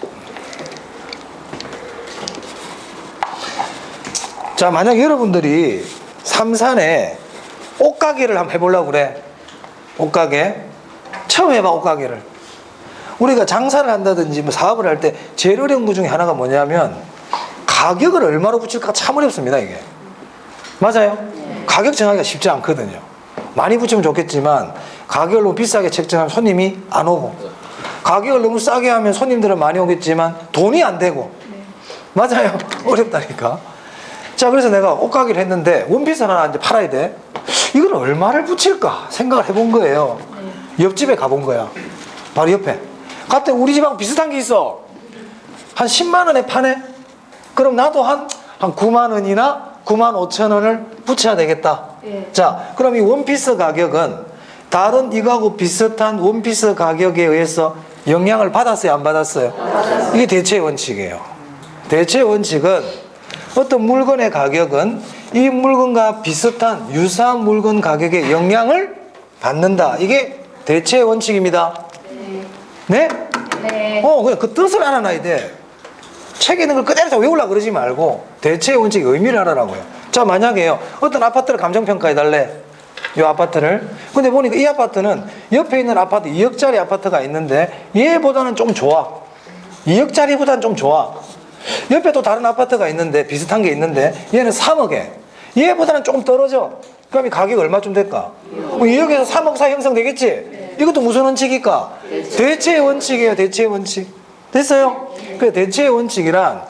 자, 만약 여러분들이 삼산에 옷가게를 한번 해보려고 그래. 옷가게. 처음 해봐, 옷가게를. 우리가 장사를 한다든지 뭐 사업을 할 때 제일 어려운 것 중에 하나가 뭐냐면 가격을 얼마로 붙일까 참 어렵습니다, 이게. 맞아요? 가격 정하기가 쉽지 않거든요. 많이 붙이면 좋겠지만 가격을 너무 비싸게 책정하면 손님이 안 오고, 가격을 너무 싸게 하면 손님들은 많이 오겠지만 돈이 안 되고. 맞아요. 어렵다니까. 자, 그래서 내가 옷가게를 했는데 원피스 하나 이제 팔아야 돼. 이걸 얼마를 붙일까 생각을 해본 거예요. 옆집에 가본 거야. 바로 옆에. 갔더니 우리 집하고 비슷한 게 있어. 한 10만 원에 파네. 그럼 나도 한 9만 원이나 9만 5천 원을 붙여야 되겠다. 자, 그럼 이 원피스 가격은 다른 이거하고 비슷한 원피스 가격에 의해서 영향을 받았어요, 안 받았어요? 이게 대체의 원칙이에요. 대체의 원칙은 어떤 물건의 가격은 이 물건과 비슷한 유사한 물건 가격에 영향을 받는다. 이게 대체의 원칙입니다. 네? 네. 그냥 그 뜻을 알아놔야 돼. 책에 있는 걸 그대로 다 외우려고 그러지 말고 대체의 원칙의 의미를 알아라고요. 자, 만약에요, 어떤 아파트를 감정평가해달래. 이 아파트를. 근데 보니까 이 아파트는 옆에 있는 아파트 2억짜리 아파트가 있는데 얘보다는 좀 좋아. 2억짜리보다는 좀 좋아. 옆에 또 다른 아파트가 있는데 비슷한 게 있는데 얘는 3억에 얘보다는 조금 떨어져. 그럼 이 가격이 얼마쯤 될까? 2억에서 3억 사이 형성되겠지? 이것도 무슨 원칙일까? 대체의 원칙이에요. 대체의 원칙. 됐어요? 그 대체의 원칙이란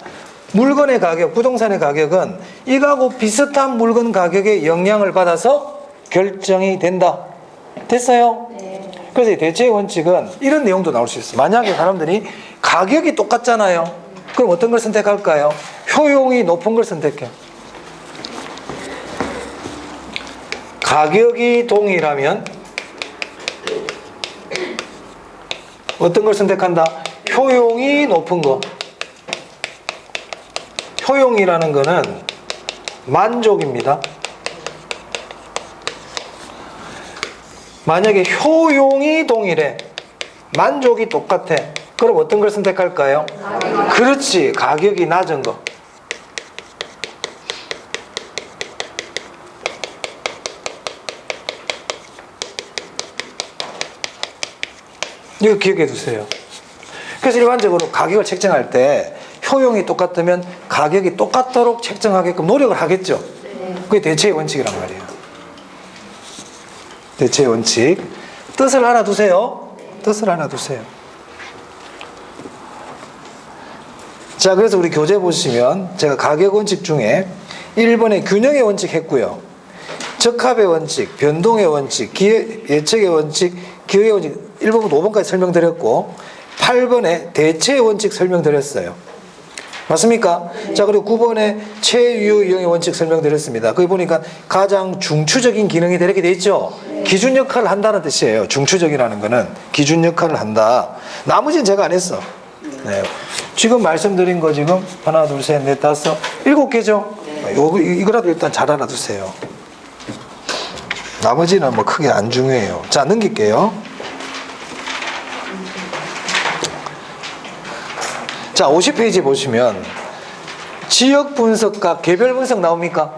물건의 가격, 부동산의 가격은 이거하고 비슷한 물건 가격에 영향을 받아서 결정이 된다. 됐어요? 네. 그래서 이 대체의 원칙은 이런 내용도 나올 수 있어요. 만약에 사람들이 가격이 똑같잖아요. 그럼 어떤 걸 선택할까요? 효용이 높은 걸 선택해. 가격이 동일하면 어떤 걸 선택한다? 효용이 높은 거. 효용이라는 거는 만족입니다. 만약에 효용이 동일해, 만족이 똑같아, 그럼 어떤 걸 선택할까요? 그렇지, 가격이 낮은 거. 이거 기억해 두세요. 그래서 일반적으로 가격을 책정할 때 효용이 똑같으면 가격이 똑같도록 책정하게끔 노력을 하겠죠. 그게 대체의 원칙이란 말이에요. 대체의 원칙. 뜻을 알아두세요. 뜻을 알아두세요. 자, 그래서 우리 교재 보시면 제가 가격 원칙 중에 1번에 균형의 원칙 했고요. 적합의 원칙, 변동의 원칙, 예측의 원칙, 기억의 원칙 1번부터 5번까지 설명드렸고 8번에 대체의 원칙 설명드렸어요. 맞습니까? 자, 그리고 9번에 최유형의 원칙 설명드렸습니다. 거기 보니까 가장 중추적인 기능이 이렇게 돼 있죠. 기준 역할을 한다는 뜻이에요. 중추적이라는 거는 기준 역할을 한다. 나머지는 제가 안 했어. 네. 지금 말씀드린 거 지금 하나, 둘, 셋, 넷, 다섯, 7개죠. 이거라도 일단 잘 알아두세요. 나머지는 뭐 크게 안 중요해요. 자, 넘길게요. 자, 50페이지 보시면 지역 분석과 개별 분석 나옵니까?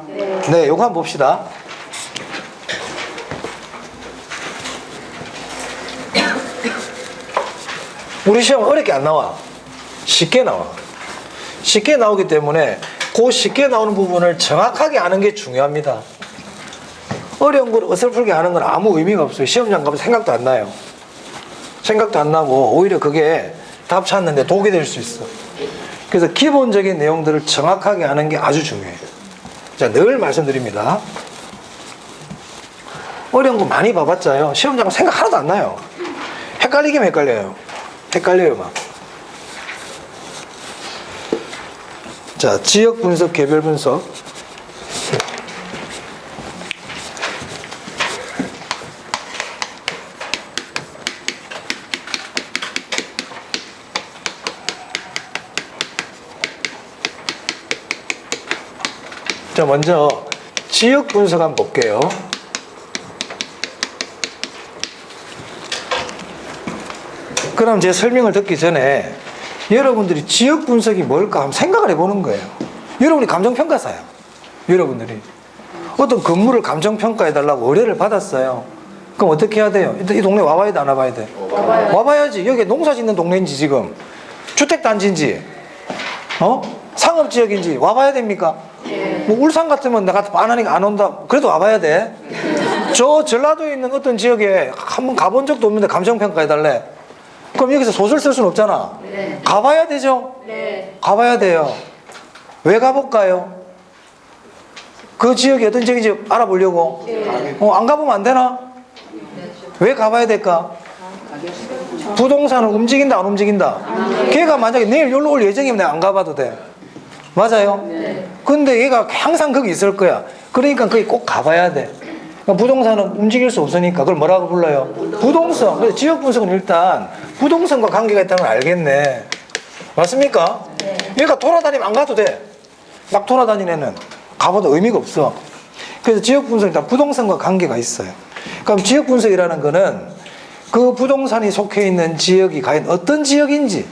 네, 요거 한번 봅시다. 우리 시험 어렵게 안 나와. 쉽게 나와. 쉽게 나오기 때문에 그 쉽게 나오는 부분을 정확하게 아는 게 중요합니다. 어려운 걸 어설프게 하는 건 아무 의미가 없어요. 시험장 가면 생각도 안 나요. 생각도 안 나고 오히려 그게 답 찾는데 독이 될 수 있어. 그래서 기본적인 내용들을 정확하게 아는 게 아주 중요해요. 자, 늘 말씀드립니다. 어려운 거 많이 봐봤자요. 시험장 생각 하나도 안 나요. 헷갈리긴 헷갈려요. 헷갈려요, 막. 자, 지역 분석, 개별 분석. 자, 먼저 지역 분석 한번 볼게요. 그럼 제 설명을 듣기 전에 여러분들이 지역 분석이 뭘까 한번 생각을 해보는 거예요. 여러분이 감정평가사예요. 여러분들이 어떤 건물을 감정평가해달라고 의뢰를 받았어요. 그럼 어떻게 해야 돼요? 이 동네 와봐야 돼, 안 와봐야 돼? 와봐야지. 여기 농사 짓는 동네인지 지금 주택단지인지 상업지역인지 와봐야 됩니까? 뭐 울산 같으면 내가 안 하니까 안 온다. 그래도 와봐야 돼. 저 전라도에 있는 어떤 지역에 한번 가본 적도 없는데 감정평가해달래. 그럼 여기서 소설 쓸 수는 없잖아. 네. 가봐야 되죠? 네. 가봐야 돼요. 왜 가볼까요? 그 지역이 어떤 지역인지 알아보려고. 네. 안 가보면 안 되나? 왜 가봐야 될까? 부동산은 움직인다, 안 움직인다? 걔가 만약에 내일 여기로 올 예정이면 내가 안 가봐도 돼. 맞아요? 네. 근데 얘가 항상 거기 있을 거야. 그러니까 거기 꼭 가봐야 돼. 그러니까 부동산은 움직일 수 없으니까 그걸 뭐라고 불러요? 부동산. 그래서 지역 분석은 일단 부동산과 관계가 있다는 걸 알겠네. 맞습니까? 네. 얘가 돌아다니면 안 가도 돼. 막 돌아다니는 애는 가봐도 의미가 없어. 그래서 지역 분석은 일단 부동산과 관계가 있어요. 그럼 지역 분석이라는 거는 그 부동산이 속해 있는 지역이 과연 어떤 지역인지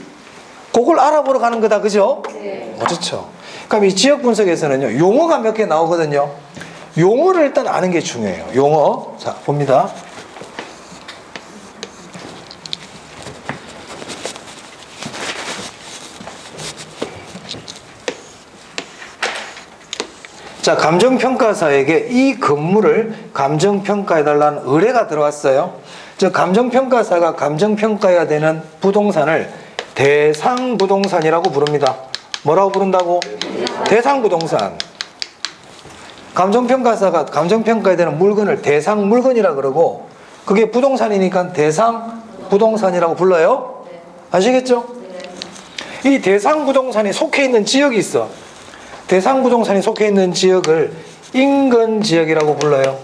그걸 알아보러 가는 거다. 그죠? 네. 그렇죠. 그럼 이 지역 분석에서는요, 용어가 몇 개 나오거든요. 용어를 일단 아는 게 중요해요. 용어. 자, 봅니다. 자, 감정평가사에게 이 건물을 감정평가해달라는 의뢰가 들어왔어요. 즉, 감정평가사가 감정평가해야 되는 부동산을 대상부동산이라고 부릅니다. 뭐라고 부른다고? 대상부동산. 감정평가사가 감정평가해야 되는 물건을 대상물건이라 그러고 그게 부동산이니까 대상부동산이라고 불러요. 아시겠죠? 이 대상부동산이 속해 있는 지역이 있어. 대상부동산이 속해 있는 지역을 인근지역이라고 불러요.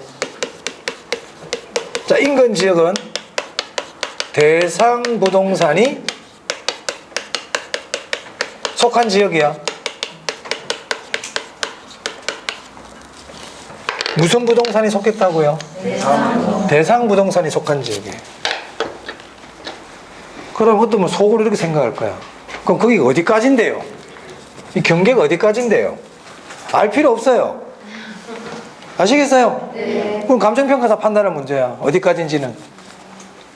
자, 인근지역은 대상부동산이 속한 지역이야. 무슨 부동산이 속했다고요? 대상부동산이 속한 지역이에요. 그럼 어떤 분 속으로 이렇게 생각할 거야. 그럼 거기가 어디까지인데요? 이 경계가 어디까지인데요? 알 필요 없어요. 아시겠어요? 네. 그럼 감정평가사 판단할 문제야. 어디까지인지는.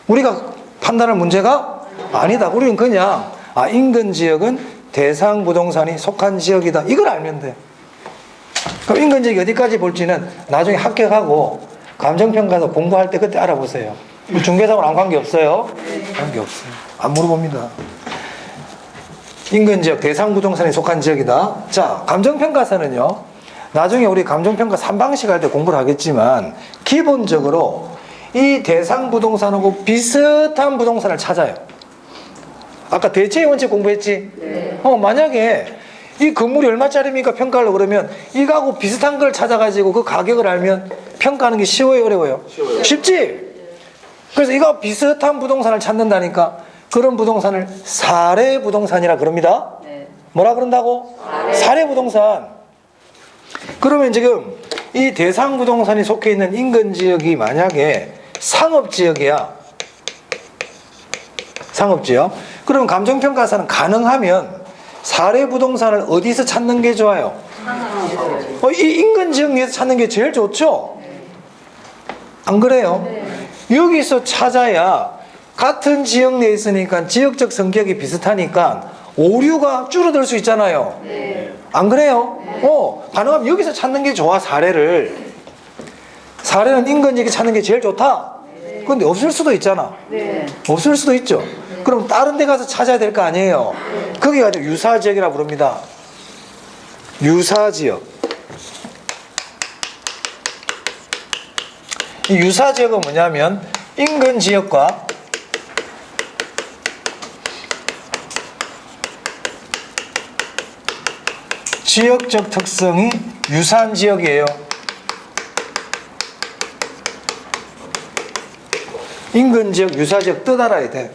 우리가 판단할 문제가 아니다. 우리는 그냥 인근 지역은 대상부동산이 속한 지역이다. 이걸 알면 돼. 그럼 인근 지역이 어디까지 볼지는 나중에 합격하고 감정평가사 공부할 때 그때 알아보세요. 중개사하고는 아무 관계 없어요. 관계 없어요. 안 물어봅니다. 인근지역 대상 부동산에 속한 지역이다. 자, 감정평가사는요, 나중에 우리 감정평가 3방식 할 때 공부를 하겠지만 기본적으로 이 대상 부동산하고 비슷한 부동산을 찾아요. 아까 대체의 원칙 공부했지? 네. 만약에 이 건물이 얼마짜리입니까 평가하려고 그러면 이거하고 비슷한 걸 찾아가지고 그 가격을 알면 평가하는 게 쉬워요, 어려워요? 쉬워요. 쉽지? 그래서 이거 비슷한 부동산을 찾는다니까 그런 부동산을 사례 부동산이라 그럽니다. 네. 뭐라 그런다고? 사례 부동산. 그러면 지금 이 대상 부동산이 속해 있는 인근 지역이 만약에 상업지역이야. 상업지역. 그럼 감정평가사는 가능하면 사례 부동산을 어디서 찾는 게 좋아요? 이 인근 지역 내에서 찾는 게 제일 좋죠? 안 그래요? 여기서 찾아야 같은 지역 내에 있으니까 지역적 성격이 비슷하니까 오류가 줄어들 수 있잖아요. 안 그래요? 가능하면 여기서 찾는 게 좋아, 사례를. 사례는 인근 지역에 찾는 게 제일 좋다? 근데 없을 수도 있잖아. 없을 수도 있죠. 그럼 다른 데 가서 찾아야 될 거 아니에요. 거기가 유사지역이라 부릅니다. 유사지역. 이 유사지역은 뭐냐면 인근 지역과 지역적 특성이 유사한 지역이에요. 인근 지역, 유사지역 뜻 알아야 돼.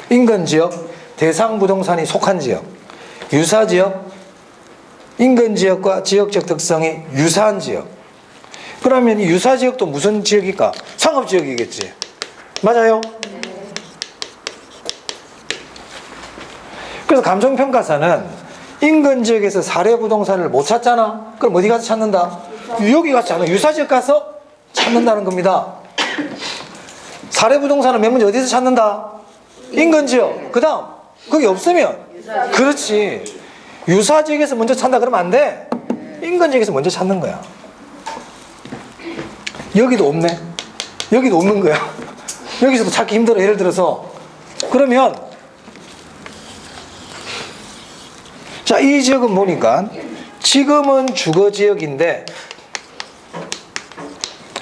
인근 지역, 대상 부동산이 속한 지역. 유사지역, 인근 지역과 지역적 특성이 유사한 지역. 그러면 이 유사지역도 무슨 지역일까? 상업지역이겠지. 맞아요? 그래서 감정평가사는 인근 지역에서 사례 부동산을 못 찾잖아? 그럼 어디 가서 찾는다? 여기 가서 찾는, 유사지역 가서 찾는다는 겁니다. 사례 부동산은 맨 먼저 어디서 찾는다? 인근 지역. 그 다음, 거기 없으면? 그렇지. 유사지역에서 먼저 찾는다 그러면 안 돼. 인근 지역에서 먼저 찾는 거야. 여기도 없네. 여기도 없는 거야. 여기서도 찾기 힘들어. 예를 들어서. 그러면, 자, 이 지역은 보니까 지금은 주거지역인데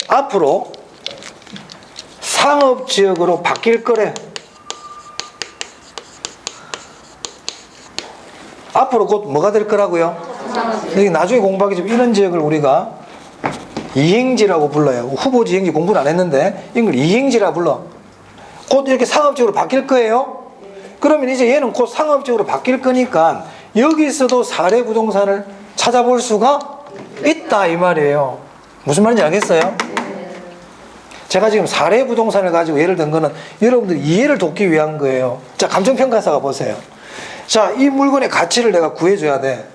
앞으로 상업지역으로 바뀔 거래. 앞으로 곧 뭐가 될 거라고요? 나중에 공부하겠지만 이런 지역을 우리가 이행지라고 불러요. 후보지 이행지 공부는 안 했는데 이걸 이행지라 불러. 곧 이렇게 상업지역으로 바뀔 거예요. 그러면 이제 얘는 곧 상업지역으로 바뀔 거니까 여기서도 사례 부동산을 찾아볼 수가 있다 이 말이에요. 무슨 말인지 알겠어요? 제가 지금 사례 부동산을 가지고 예를 든 거는 여러분들 이해를 돕기 위한 거예요. 자, 감정평가사가 보세요. 자, 이 물건의 가치를 내가 구해줘야 돼.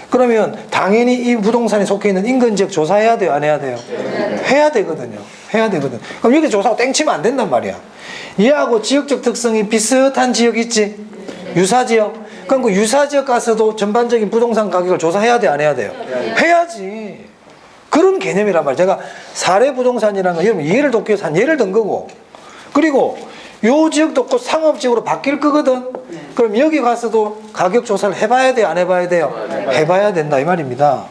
그러면 당연히 이 부동산에 속해 있는 인근지역 조사해야 돼요? 안 해야 돼요? 해야 되거든요. 해야 되거든. 그럼 여기 조사하고 땡치면 안 된단 말이야. 얘하고 지역적 특성이 비슷한 지역 있지? 유사지역. 그럼 그 유사지역 가서도 전반적인 부동산 가격을 조사해야 돼? 안 해야 돼요? 해야지. 그런 개념이란 말이에요. 제가 사례 부동산이라는 건 여러분 이해를 돕기 위해서 한 예를 든 거고, 그리고 요 지역도 곧 상업지역으로 바뀔 거거든. 그럼 여기 가서도 가격 조사를 해봐야 돼요? 안 해봐야 돼요? 해봐야 된다 이 말입니다.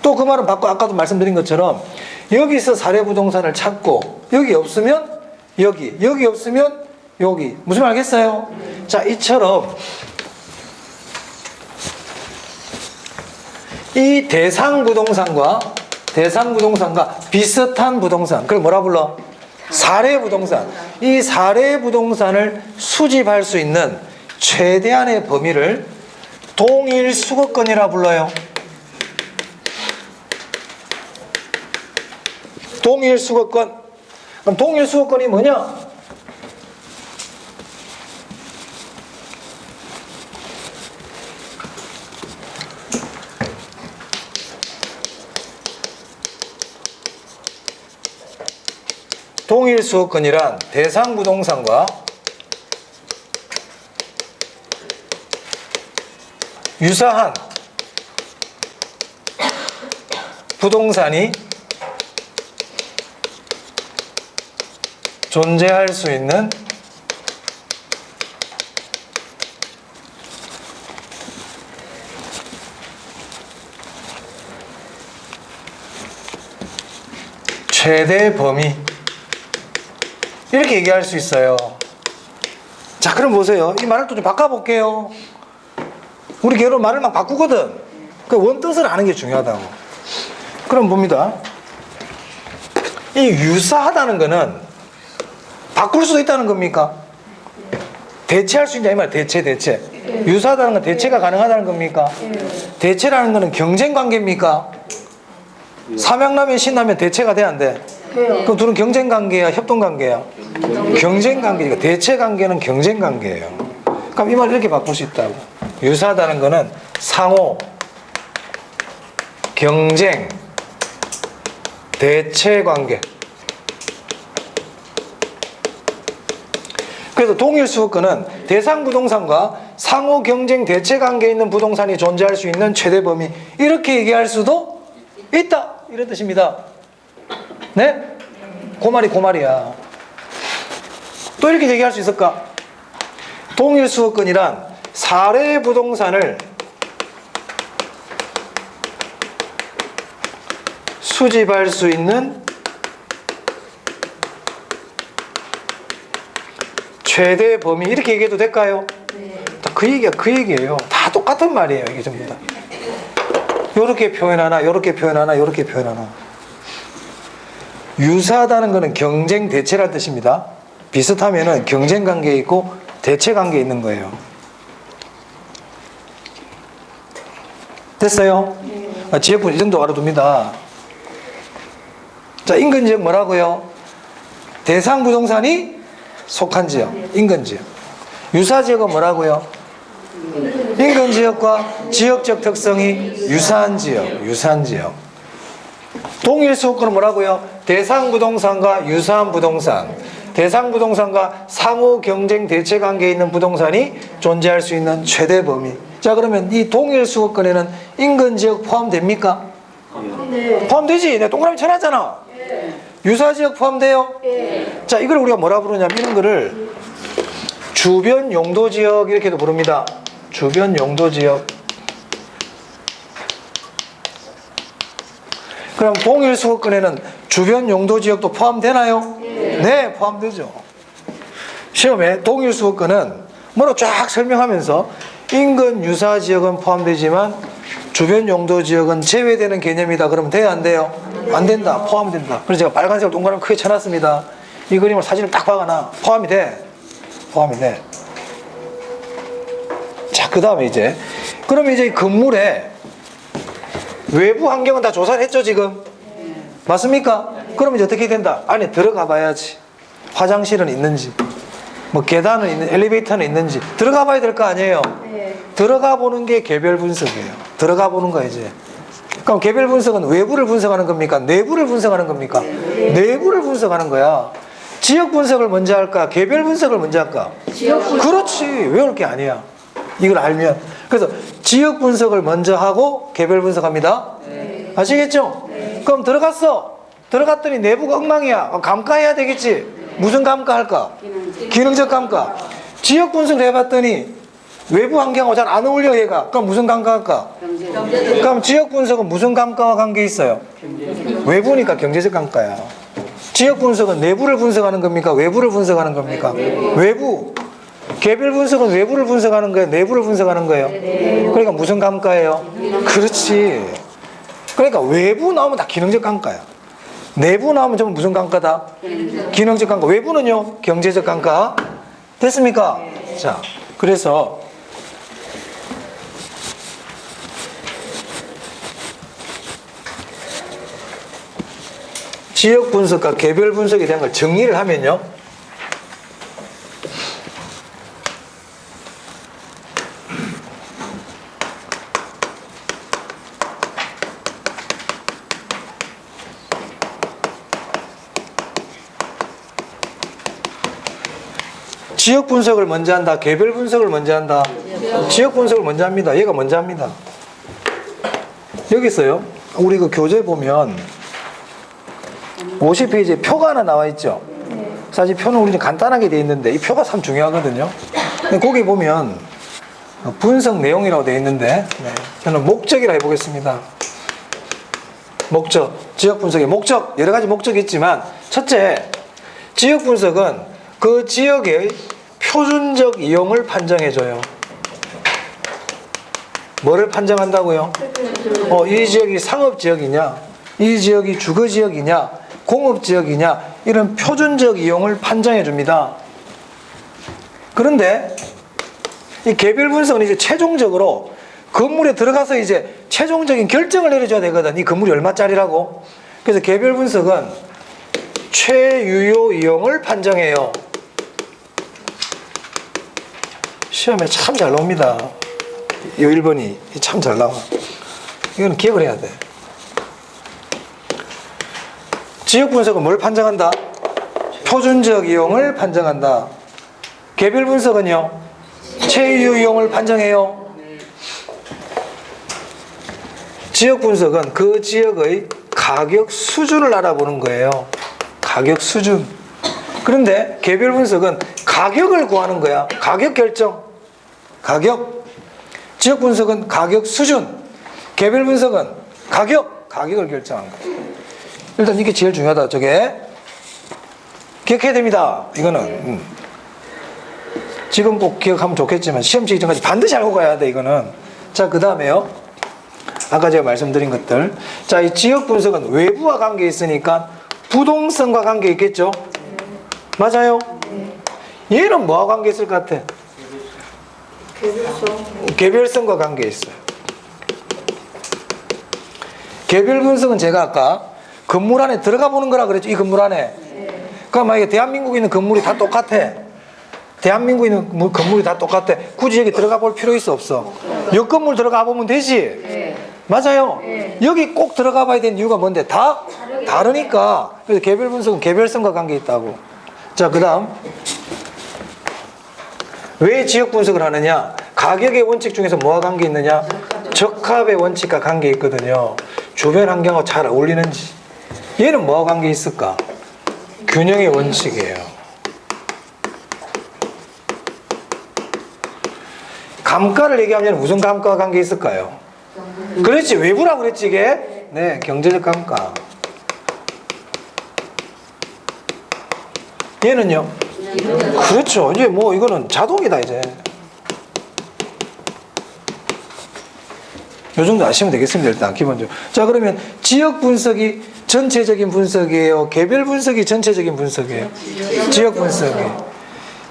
또 그 말은 바꿔 아까도 말씀드린 것처럼 여기서 사례 부동산을 찾고 여기 없으면 여기 없으면 여기. 무슨 말 알겠어요? 자, 이처럼 이 대상 부동산과 비슷한 부동산, 그걸 뭐라 불러? 사례 부동산. 이 사례 부동산을 수집할 수 있는 최대한의 범위를 동일 수거권이라 불러요. 동일 수거권. 그럼 동일 수거권이 뭐냐? 동일 수거권이란 대상 부동산과 유사한 부동산이 존재할 수 있는 최대 범위. 이렇게 얘기할 수 있어요. 자, 그럼 보세요. 이 말을 또 좀 바꿔볼게요. 우리 개로 말을 막 바꾸거든. 그 원뜻을 아는 게 중요하다고. 그럼 봅니다. 이 유사하다는 거는 바꿀 수도 있다는 겁니까? 대체할 수 있냐 이 말. 대체. 유사하다는 건 대체가 가능하다는 겁니까? 대체라는 거는 경쟁 관계입니까? 삼양라면 신라면 대체가 돼 안 돼? 그럼 둘은 경쟁 관계야, 협동 관계야? 경쟁 관계니까 대체 관계는 경쟁 관계예요. 그럼 이 말을 이렇게 바꿀 수 있다고. 유사하다는 거는 상호, 경쟁, 대체 관계. 그래서 동일 수거권은 대상 부동산과 상호 경쟁 대체 관계에 있는 부동산이 존재할 수 있는 최대 범위. 이렇게 얘기할 수도 있다. 이런 뜻입니다. 네? 고말이야. 또 이렇게 얘기할 수 있을까? 동일 수거권이란 사례 부동산을 수집할 수 있는 최대 범위. 이렇게 얘기해도 될까요? 네. 그 얘기예요. 다 똑같은 말이에요. 이게 전부 다. 요렇게 표현하나, 요렇게 표현하나, 요렇게 표현하나. 유사하다는 거는 경쟁 대체란 뜻입니다. 비슷하면은 경쟁 관계에 있고 대체 관계에 있는 거예요. 됐어요? 네. 지역분 이 정도 알아둡니다. 자, 인근지역 뭐라고요? 대상 부동산이 속한 지역, 인근지역. 유사지역은 뭐라고요? 인근지역과 지역적 특성이 유사한 지역. 동일 수거권은 뭐라고요? 대상 부동산과 유사한 부동산. 대상 부동산과 상호 경쟁 대체 관계에 있는 부동산이 존재할 수 있는 최대 범위. 자, 그러면 이 동일 수거권에는 인근지역 포함됩니까? 네. 포함되지. 내가 동그라미 쳐놨잖아. 네. 유사지역 포함돼요? 네. 자, 이걸 우리가 뭐라 부르냐면 이런 거를 주변 용도지역 이렇게도 부릅니다. 주변 용도지역. 그럼 동일 수거권에는 주변 용도지역도 포함되나요? 네, 포함되죠. 시험에 동일 수거권은 뭐로 쫙 설명하면서 인근 유사지역은 포함되지만 주변 용도지역은 제외되는 개념이다. 그러면 돼요, 안 돼요? 안 된다. 포함된다. 그래서 제가 빨간색으로 동그라미 크게 쳐놨습니다. 이 그림을 사진을 딱 박아놔. 포함이 돼. 자, 그 다음에 이제 그러면 이제 건물에 외부 환경은 다 조사를 했죠, 지금? 맞습니까? 그러면 이제 어떻게 된다? 안에 들어가 봐야지. 화장실은 있는지, 뭐 계단은 있는, 엘리베이터는 있는지 들어가 봐야 될 거 아니에요? 들어가 보는 게 개별 분석이에요. 들어가 보는 거야, 이제. 그럼 개별 분석은 외부를 분석하는 겁니까? 내부를 분석하는 겁니까? 내부를 분석하는 거야. 지역 분석을 먼저 할까? 개별 분석을 먼저 할까? 지역 분석. 그렇지. 외울 게 아니야. 이걸 알면. 그래서 지역 분석을 먼저 하고 개별 분석합니다. 네. 아시겠죠? 네. 그럼 들어갔어. 들어갔더니 내부가 엉망이야. 감가해야 되겠지. 무슨 감가할까? 기능적 감가. 지역 분석을 해봤더니 외부 환경하고 잘 안 어울려, 얘가. 그럼 무슨 감가할까? 그럼 지역 분석은 무슨 감가와 관계 있어요? 외부니까 경제적 감가야. 지역 분석은 내부를 분석하는 겁니까? 외부를 분석하는 겁니까? 외부. 개별 분석은 외부를 분석하는 거예요? 내부를 분석하는 거예요? 그러니까 무슨 감가예요? 그렇지. 그러니까 외부 나오면 다 기능적 감가야. 내부 나오면 전부 무슨 감가다? 기능적 감가. 외부는요? 경제적 감가. 됐습니까? 자, 그래서 지역 분석과 개별 분석에 대한 걸 정리를 하면요, 지역 분석을 먼저 한다, 개별 분석을 먼저 한다? 지역 분석을 먼저 합니다. 얘가 먼저 합니다. 여기 있어요. 우리 그 교재 보면 50페이지에 표가 하나 나와 있죠. 사실 표는 우리 간단하게 되어 있는데 이 표가 참 중요하거든요. 근데 거기 보면 분석 내용이라고 되어 있는데, 저는 목적이라 해보겠습니다. 목적, 지역 분석의 목적, 여러 가지 목적이 있지만 첫째, 지역 분석은 그 지역의 표준적 이용을 판정해줘요. 뭐를 판정한다고요? 이 지역이 상업지역이냐, 이 지역이 주거지역이냐, 공업지역이냐, 이런 표준적 이용을 판정해줍니다. 그런데 이 개별 분석은 이제 최종적으로 건물에 들어가서 이제 최종적인 결정을 내려줘야 되거든. 이 건물이 얼마짜리라고. 그래서 개별 분석은 최유효 이용을 판정해요. 시험에 참 잘 나옵니다. 이 1번이 참 잘 나와. 이건 기억을 해야 돼. 지역 분석은 뭘 판정한다? 표준적 이용을 판정한다. 개별 분석은요, 최유효 이용을 판정해요. 지역 분석은 그 지역의 가격 수준을 알아보는 거예요. 가격 수준. 그런데 개별 분석은 가격을 구하는 거야. 가격 결정. 가격. 지역 분석은 가격 수준. 개별 분석은 가격을 결정하는 거야. 일단 이게 제일 중요하다. 저게 기억해야 됩니다. 이거는 지금 꼭 기억하면 좋겠지만 시험 치기 전까지 반드시 알고 가야 돼. 이거는. 자, 그 다음에요, 아까 제가 말씀드린 것들. 자, 이 지역 분석은 외부와 관계 있으니까 부동성과 관계 있겠죠? 맞아요? 얘는 뭐와 관계 있을 것 같아? 개별성과 관계 있어요. 개별 분석은 제가 아까 건물 안에 들어가 보는 거라 그랬죠. 이 건물 안에. 그럼 만약에 대한민국에 있는 건물이 다 똑같아. 대한민국에 있는 건물이 다 똑같아. 굳이 여기 들어가 볼 필요 있어, 없어? 옆 건물 들어가 보면 되지. 맞아요. 여기 꼭 들어가 봐야 되는 이유가 뭔데? 다 다르니까. 그래서 개별 분석은 개별성과 관계 있다고. 자, 그 다음. 왜 지역 분석을 하느냐? 가격의 원칙 중에서 뭐와 관계 있느냐? 적합의 원칙과 관계 있거든요. 주변 환경하고 잘 어울리는지. 얘는 뭐와 관계 있을까? 균형의 원칙이에요. 감가를 얘기하면 무슨 감가와 관계 있을까요? 그렇지, 외부라고 그랬지 이게? 네, 경제적 감가. 얘는요? 그렇죠. 이제 뭐 이거는 자동이다 이제. 요 정도 아시면 되겠습니다. 일단 기본적으로. 자, 그러면 지역 분석이 전체적인 분석이에요? 개별 분석이 전체적인 분석이에요? 지역 분석이.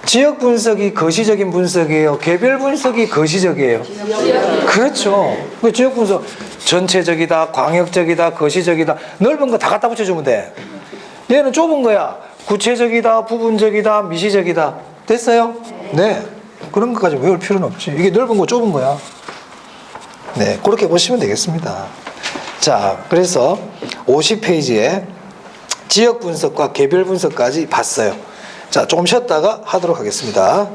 지역 분석이 거시적인 분석이에요? 개별 분석이 거시적이에요? 그렇죠. 그 지역 분석 전체적이다, 광역적이다, 거시적이다, 넓은 거 다 갖다 붙여주면 돼. 얘는 좁은 거야. 구체적이다, 부분적이다, 미시적이다. 됐어요? 네. 그런 것까지 외울 필요는 없지. 이게 넓은 거, 좁은 거야. 네, 그렇게 보시면 되겠습니다. 자, 그래서 50페이지에 지역 분석과 개별 분석까지 봤어요. 자, 조금 쉬었다가 하도록 하겠습니다.